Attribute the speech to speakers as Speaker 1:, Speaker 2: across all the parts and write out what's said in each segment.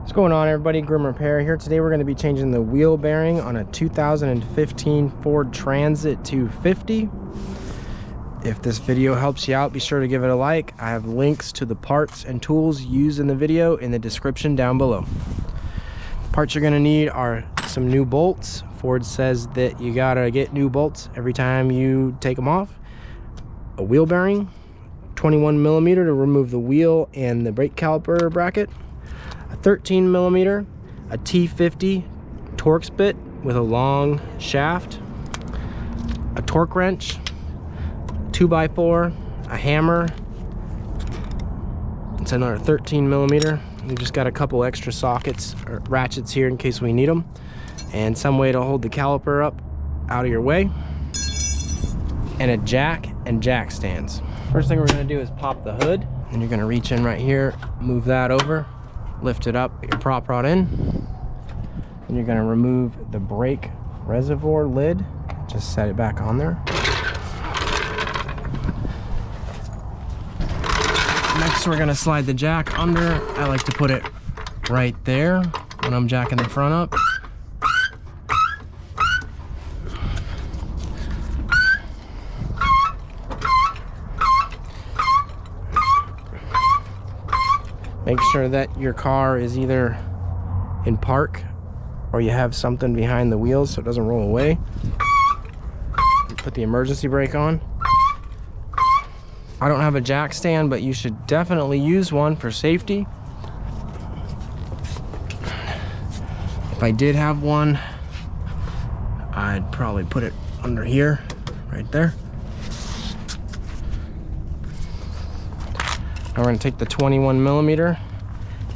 Speaker 1: What's going on, everybody? Grim Repair here. Today we're going to be changing the wheel bearing on a 2015 Ford Transit 250. If this video helps you out, be sure to give it a like. I have links to the parts and tools used in the video in the description down below. Parts you're going to need are some new bolts. Ford says that you gotta get new bolts every time you take them off. A wheel bearing, 21 millimeter to remove the wheel and the brake caliper bracket. A 13 millimeter, a T50 Torx bit with a long shaft, a torque wrench, 2x4, a hammer. It's another 13 millimeter. We just got a couple extra sockets or ratchets here in case we need them, and some way to hold the caliper up out of your way, and a jack and jack stands. First thing we're going to do is pop the hood, and you're going to reach in right here, move that over, lift it up, put your prop rod in, and you're going to remove the brake reservoir lid. Just set it back on there. Next we're going to slide the jack under. I like to put it right there when I'm jacking the front up. Make sure that your car is either in park or you have something behind the wheels so it doesn't roll away. Put the emergency brake on. I don't have a jack stand, but you should definitely use one for safety. If I did have one, I'd probably put it under here, right there. Now we're going to take the 21 millimeter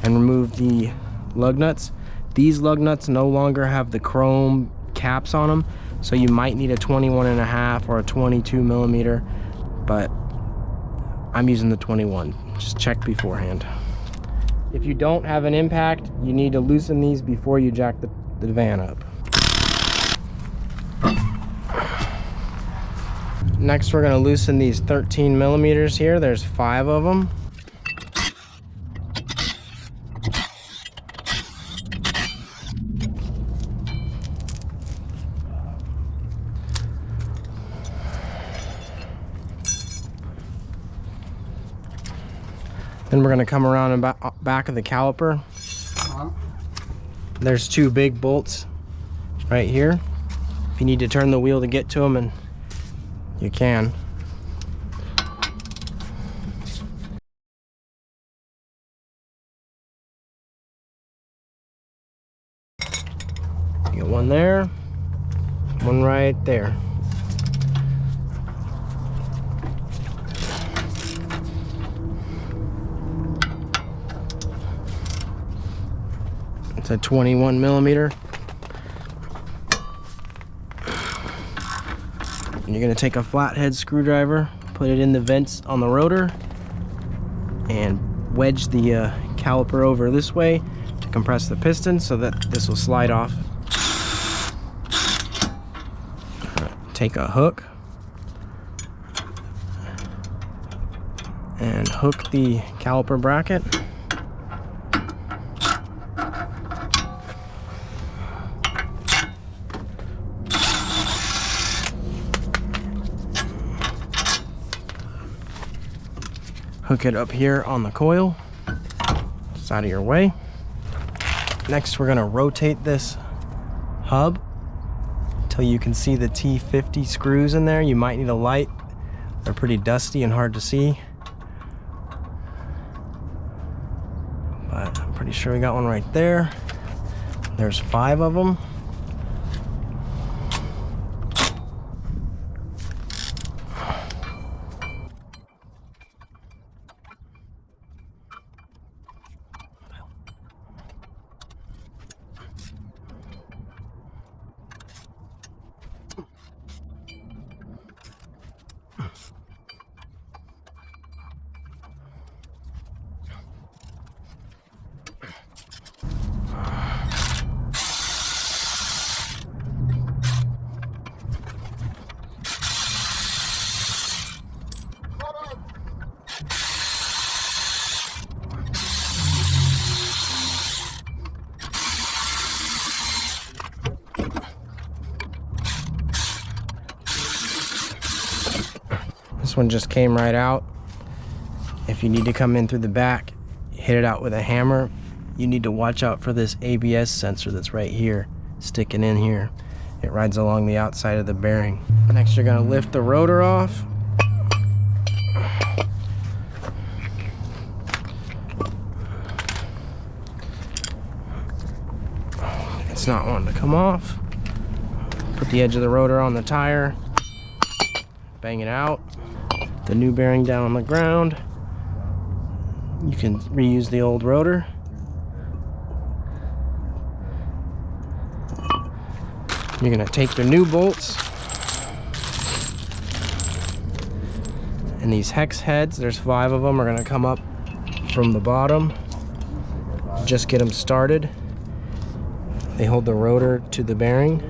Speaker 1: and remove the lug nuts. These lug nuts no longer have the chrome caps on them, so you might need a 21.5 or a 22 millimeter, but I'm using the 21. Just check beforehand. If you don't have an impact, you need to loosen these before you jack the van up. Next, we're going to loosen these 13 millimeters here. There's 5 of them. Then we're going to come around the back of the caliper. There's 2 big bolts right here. If you need to turn the wheel to get to them, and you can. You got one there, one right there. It's a 21 millimeter. And you're going to take a flathead screwdriver, put it in the vents on the rotor, and wedge the caliper over this way to compress the piston so that this will slide off. Take a hook and hook the caliper bracket. Hook it up here on the coil, just out of your way. Next, we're going to rotate this hub until you can see the T50 screws in there. You might need a light. They're pretty dusty and hard to see, but I'm pretty sure we got one right there. There's 5 of them. This one just came right out. If you need to come in through the back, hit it out with a hammer. You need to watch out for this ABS sensor that's right here, sticking in here. It rides along the outside of the bearing. Next, you're gonna lift the rotor off. It's not wanting to come off. Put the edge of the rotor on the tire, bang it out. The new bearing down on the ground. You can reuse the old rotor. You're gonna take your new bolts and these hex heads, there's 5 of them, are gonna come up from the bottom. Just get them started. They hold the rotor to the bearing.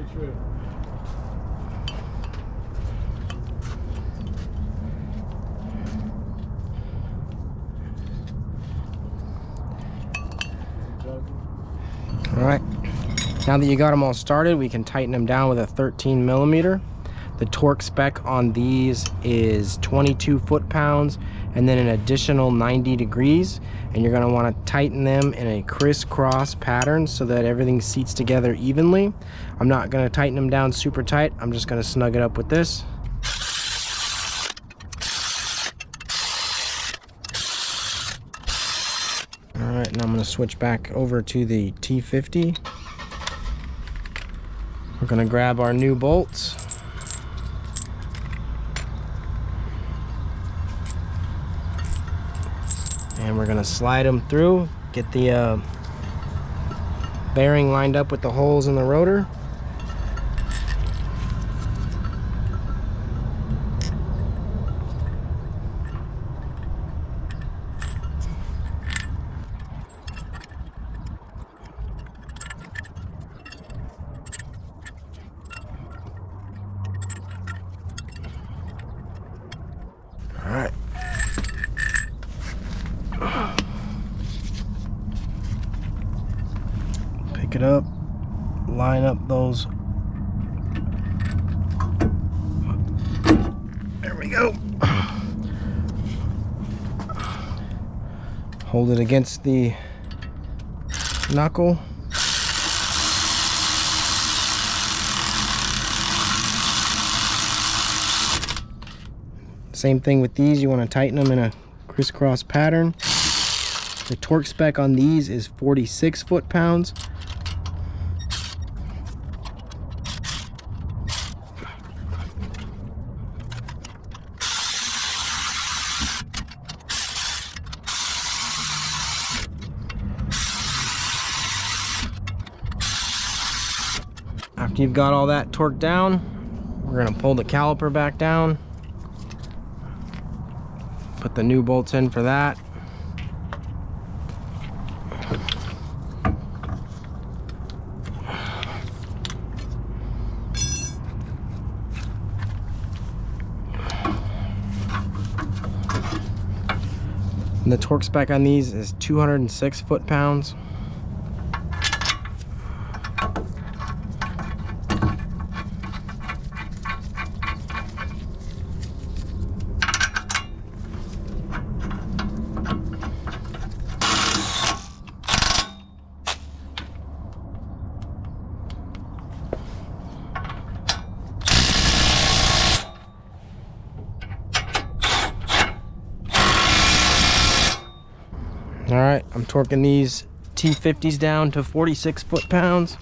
Speaker 1: All right, now that you got them all started, we can tighten them down with a 13 millimeter. The torque spec on these is 22 foot-pounds and then an additional 90 degrees. And you're gonna wanna tighten them in a crisscross pattern so that everything seats together evenly. I'm not gonna tighten them down super tight. I'm just gonna snug it up with this. All right, now I'm gonna switch back over to the T50. We're gonna grab our new bolts. And we're gonna slide them through, get the bearing lined up with the holes in the rotor. All right. Pick it up, line up those. There we go. Hold it against the knuckle. Same thing with these, you want to tighten them in a crisscross pattern. The torque spec on these is 46 foot-pounds. After you've got all that torqued down, we're going to pull the caliper back down. Put the new bolts in for that. And the torque spec on these is 206 foot-pounds. All right, I'm torquing these T50s down to 46 foot-pounds.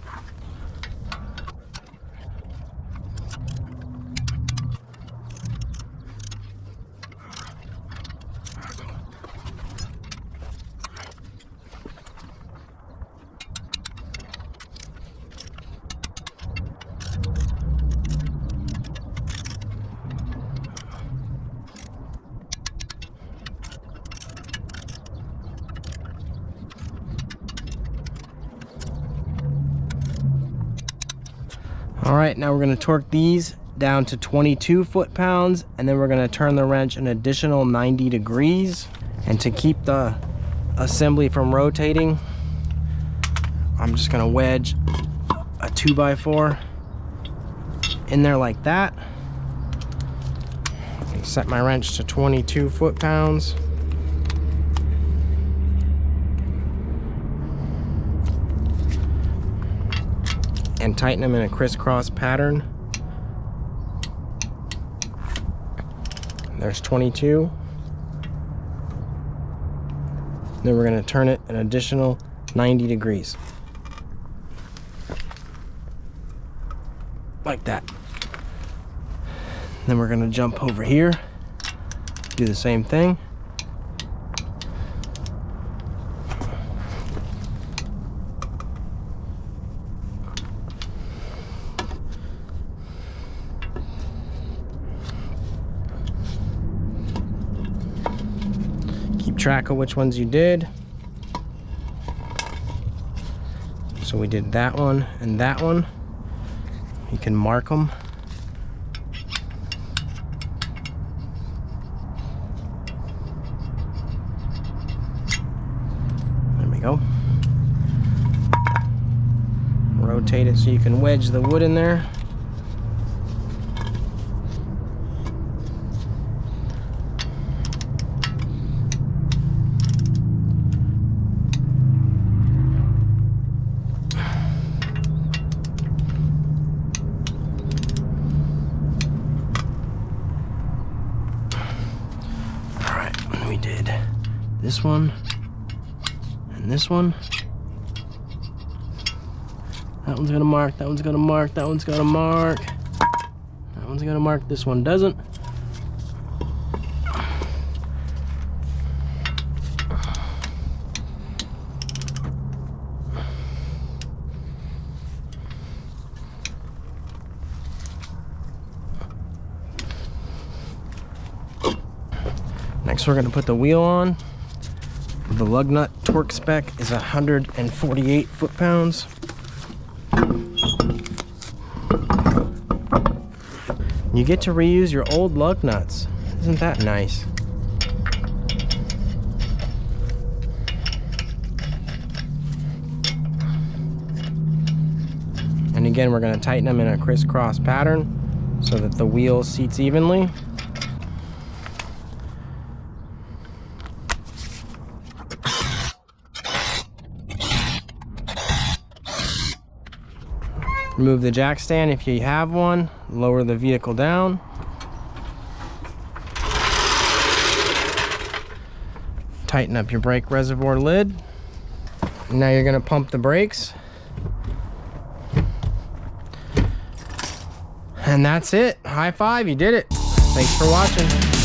Speaker 1: All right, now we're going to torque these down to 22 foot-pounds, and then we're going to turn the wrench an additional 90 degrees. And to keep the assembly from rotating, I'm just going to wedge a 2x4 in there like that. Set my wrench to 22 foot-pounds. And tighten them in a crisscross pattern. There's 22. Then we're going to turn it an additional 90 degrees. Like that. Then we're going to jump over here, do the same thing. Keep track of which ones you did. So we did that one and that one. You can mark them. There we go. Rotate it so you can wedge the wood in there. We did this one and this one. That one's gonna mark, that one's gonna mark, that one's gonna mark, that one's gonna mark, this one doesn't. Next we're going to put the wheel on. The lug nut torque spec is 148 foot-pounds. You get to reuse your old lug nuts. Isn't that nice? And again, we're going to tighten them in a crisscross pattern so that the wheel seats evenly. Remove the jack stand if you have one. Lower the vehicle down. Tighten up your brake reservoir lid. Now you're going to pump the brakes. And that's it. High five, you did it. Thanks for watching.